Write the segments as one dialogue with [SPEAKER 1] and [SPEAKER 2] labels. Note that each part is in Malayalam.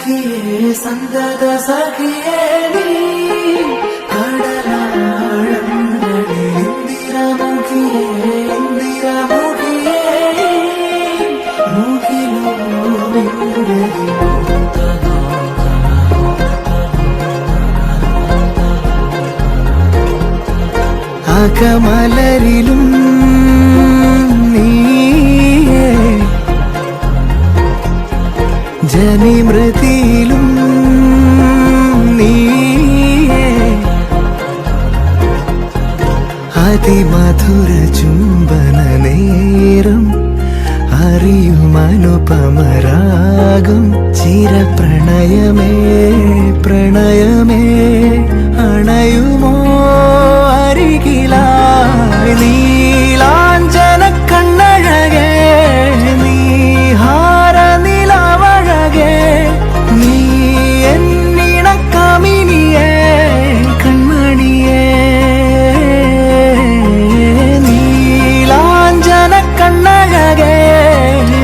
[SPEAKER 1] സഖിയേ സന്തത സഖിയേ നീ കടലാഴങ്ങളിൽ ഇന്ദിരമുഖിയേ ഇന്ദിരമുഖിയേ മുഖിലോ അകമലരിലും നീയേ ജനിമൃതിയിലും നീയേ അതിമധുര ചുംബന നേരം അറിയുമനുപമരാഗം ചിരപ്രണയമേ പ്രണയമേ അണയുമോ അരികിലായി നീലാഞ്ജന കണ്ണഴകേ നീഹാര നിലവഴകേ നീ എന്നിണക്കമിനിയേ കൺമണിയേ നീലാഞ്ജന കണ്ണഴകേ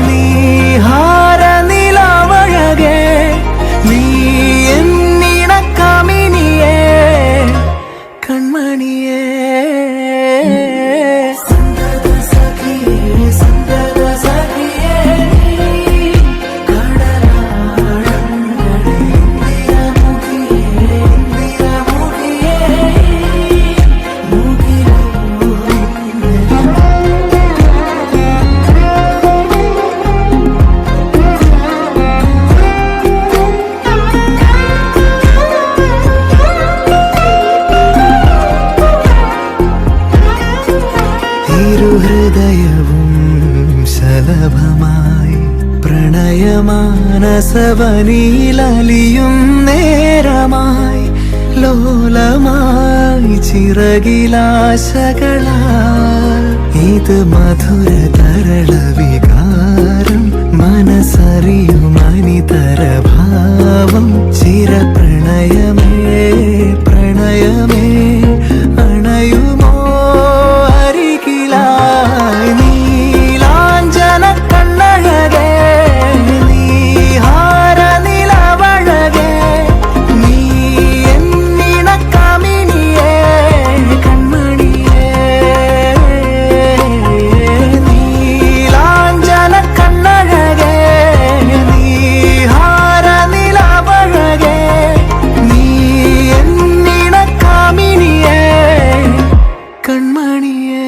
[SPEAKER 1] നീഹാര നിലവഴകേ നീ എന്നിണക്കമിനിയേ കൺമണിയേ ഹൃദയവും ശലഭമായി പ്രണയമാനസവനിലലിയും നേരമായി ലോലമായി ചിറകിലാശകളാൽ ഇത് മധുര തരള വികാരം മനസ്സറിയും അനിതര ഭാവം ചിരപ്രണയമേ പ്രണയമേ അണയുമോ നീലാഞ്ജന കണ്ണഴകേ നീഹാര നിലവഴകേ നീ എന്നിണക്കമിനിയേ കൺമണിയേ നീലാഞ്ജന കണ്ണഴകേ നീഹാര നിലവഴകേ നീ എന്നിണക്കമിനിയേ കൺമണിയേ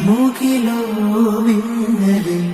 [SPEAKER 1] മുഖിലോ വിങ്ങലിൽ